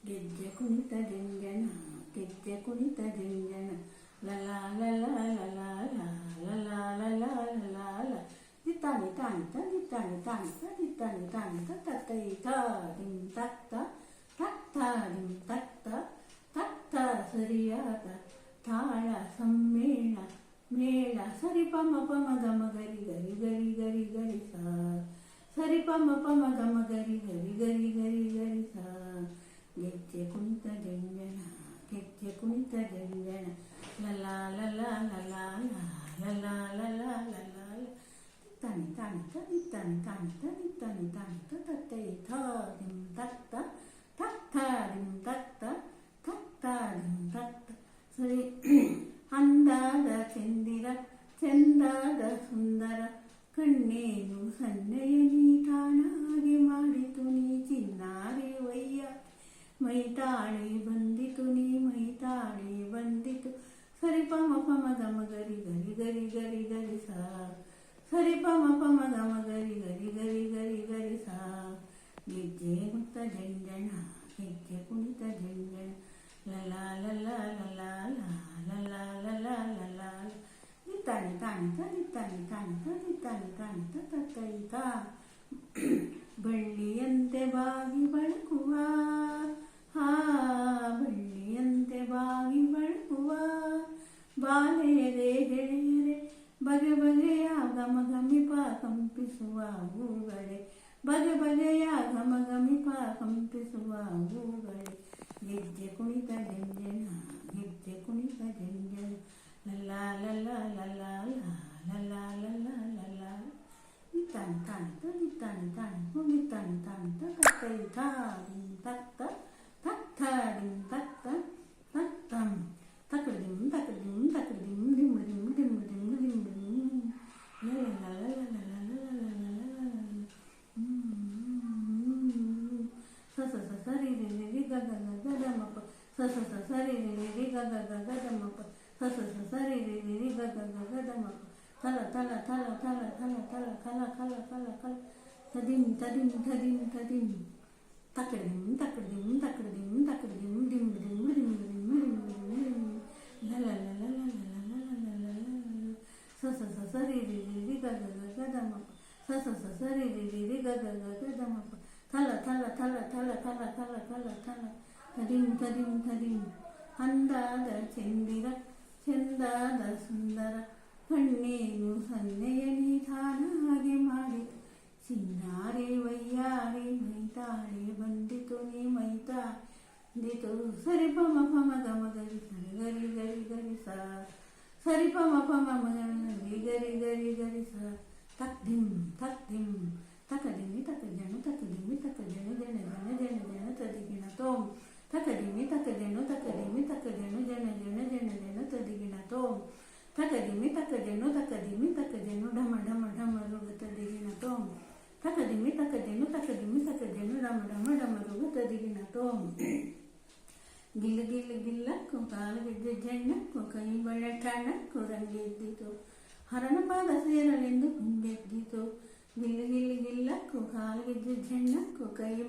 ಗೆಜ್ಜೆ ಕುಣಿತ ಜಂಜನ ಗೆಜ್ಜೆ ಕುಣಿತ ಜಂಜನ ಲಲ ಲಲ ಲಲ ಲಲ ಲಲ ಲಲ ಲ ದಿತ್ತಾನಿ ತಾಣಿತ ದಿತ್ತಾನಿ ತಾಣಿತ ದಿತ್ತಾನಿ ತಾಣಿತ ತತ್ತೈತ ದಿಂ ತತ್ತ ತತ್ತ ದಿಂ ತತ್ತ ತತ್ತ ಸರಿಯಾದ ತಾಳ ಸಮ್ಮೇಳ ಮೇಳ ಸರಿ ಪಮ ಪಮ ಗಮ ಗರಿ ಗರಿ ಗರಿ ಗರಿ ಗರಿ ಸ ಸರಿ ಪಮ ಪಮ ಗಮ ಗರಿ ಗರಿ ಗರಿ ಗರಿ ಗರಿ ಸ ಗೆಜ್ಜೆ ಕುಣಿತ ಜಂಜನ ಗೆಜ್ಜೆ ಕುಣಿತ ಜಂಜನ ಲಲ ಲಲ ಲಲ ಲಲ ಲಲ ಲಲ ದಿತ್ತಾನಿ ತಾಣಿತ ದಿತ್ತಾನಿ ತಾಣಿತ ದಿತ್ತಾನಿ ತಾಣಿತ ತತ್ತೈತ ದಿಂ ತತ್ತ ತತ್ತ ದಿಂ ತತ್ತ ತತ್ತ ದಿಂ ತತ್ತ ಸರಿ ಅಂದಾದ ಚಂದಿರ ಚಂದಾದ ಸುಂದರ ಕಣ್ಣೇನು ಸನ್ನೆಯ ನೀ ತಾನಾಗಿ ಮಾಡಿತು ನೀ ಚಿನ್ನಾರಿ ವಯ್ಯ ಮೈತಾಳಿ ಬಂದಿತು ನೀ ಮೈತಾಳಿ ಬಂದಿತು ಸರಿ ಪಮ ಪಮ ಗಮ ಗರಿ ಗರಿ ಗರಿ ಗರಿ ಗರಿ ಸ ಸರಿ ಪಮ ಪಮ ಗಮ ಗರಿ ಗರಿ ಗರಿ ಗರಿ ಗರಿ ಸ ಗೆಜ್ಜೆ ಕುಣಿತ ಜಂಜನ ಗೆಜ್ಜೆ ಕುಣಿತ ಜಂಜನ ಲಲ ಲಲ ಲಲ ಲಲ ಲಲ ಲಲ ದಿತ್ತಾನಿ ತಾಣಿತ ದಿತ್ತಾನಿ ತಾಣಿತ ದಿತ್ತಾನಿ ತಾಣಿತ ತತ್ತೈತ ಬಳ್ಳಿಯಂತೆ ಬಾಗಿ ಬಳುಕುವ ಹಾ ಬಳ್ಳಿಯಂತೆ ಬಾಗಿ ಬಳುಕುವ ಬಾಲೆಯರೆ ಗೆಳೆಯರೆ ಬಗೆ ಬಗೆಯ ಗಮ ಗಮಿಪ ಕಂಪಿಸುವ ಹೂಗಳೇ ಬಗೆ ಬಗೆಯ ಗಮ ಗಮಿಪ ಕಂಪಿಸುವ ಹೂಗಳೇ ಗೆಜ್ಜೆ ಕುಣಿತ ಜಂಜನ ಗೆಜ್ಜೆ ಕುಣಿತ ಜಂಜನ ಲಲ ಲಲ ಲಲ ಲಲ ಲಲ ಲಲ ದಿತ್ತಾನಿ ತಾಣಿತ ದಿತ್ತಾನಿ ತಾಣಿತ ದಿತ್ತಾನಿ ತಾಣಿತ ತತ್ತೈತ ದಿಂ ತತ್ತ ತತ್ತ ದಿಂ ತತ್ತ ತತ್ತಂ ತಕಡಿಂ ತಕಡಿಂ ತಕಡಿಂ ದಿಂ ದಿಂ ದಿಂ ದಿಂ ದಿಂ ದಿಂ ಲಲ ಲಲ ಸ ಸ ಸ ಸರಿ ರಿ ರಿ ಗ ಗ ಗ ಗ ದ ಮ ಪ ಸ ಸ ಸ ಸರಿ ರಿ ರಿ ಗ ಗ ಗ ಗ ದ ಮ ಪ ಸ ಸ ಸ ಸರಿ ರಿ ರಿ ಗ ಗ ಗ ಗ ದ ಮ ಪ ತಲ ತಲ ತಲ ತಲ ತಲ ತಲ ಕಲ ಕಲ ಕಲ ಕಲ ತದಿಂ ತದಿಂ ತದಿಂ ತದಿಂ ತಕಡಿಂ ತಕಡಿಂ ತಕಡಿಂ ತಕಡಿಂ ದಿಂ ದಿಂ ದಿಂ ದಿಂ ದಿಂ ಲಲ ಲಲ ಲಲ ಸ ಸ ಸ ಸರಿ ರಿ ರಿ ಗ ಗ ಗ ಗ ದ ಮ ಪ ಸ ಸ ಸ ಸರಿ ರಿ ರಿ ಗ ಗ ಗ ಗ ದ ಮ ಪ ತಲ ತಲ ತಲ ತಲ ಕಲ ಕಲ ಕಲ ಕಲ ತದಿಂ ತದಿಂ ತದಿಂ ಅಂದಾದ ಚಂದಿರ ಚಂದಾದ ಸುಂದರ ಕಣ್ಣೇನು ಸನ್ನೆಯ ನಿಧಾನಾಗಿ ಮಾಡಿತು ಚಿನ್ನಾರಿ ವಯ್ಯಾರಿ ಮೈತಾಳಿ ಬಂದಿತು ನೀ ಮೈತಾಳಿತು ಸರಿ ಪಮ ಪಮ ಗಮ ಗರಿ ಗರಿ ಗರಿ ಗರಿ ಸ ಸರಿ ಪಮ ಪಮ ಗರಿ ಗರಿ ಗರಿ ಗರಿ ಸ ತಕ್ದಿಂ ತಕ್ದಿಂ ತಕದಿಮಿ ತಕಜನು ತಕದಿಮಿ ತಕಜನು ಜನ ಜನ ಜನ ಜನ ತದಿಗಿಣ ತೋಂ ತಕದಿಮಿ ತಕಜನು ತಕದಿಮಿ ತಕಜನು ಜನ ಜನ ಜನ ಜನ ತದಿಗಿಣ ತೋಂ ತಕದಿಮಿ ತಕಜನು ತಕದಿಮಿ ತಕಜನು ಢಮ ಢಮ ಢಮ ರುಗ ತದಿಗಿಣ ತೋಂ ತಕದಿಮಿ ತಕಜನು ತಕದಿಮಿ ತಕಜನು ಢಮ ಢಮ ಢಮ ರುಗ ತದಿಗಿಣ ತೋಂ ಗಿಲ್ಲ ಗಿಲ್ಲ ಗಿಲ್ಲಕ್ಕೂ ಕಾಲು ಗೆಜ್ಜೆ ಜಣ್ಣಕ್ಕೂ ಕೈ ಬಳೆ ಠಣ್ಣಕ್ಕೂ ರಂಗೆದ್ದಿತು ಹರನ ಪಾದ ಸೇರಲೆಂದು ಗುಂಡೆದ್ದಿತು ಗಿಲ್ಲ ಗಿಲ್ಲ ಗಿಲ್ಲಕ್ಕೂ ಕಾಲು ಗೆಜ್ಜೆ ಜಣ್ಣಕ್ಕೂ ಕೈ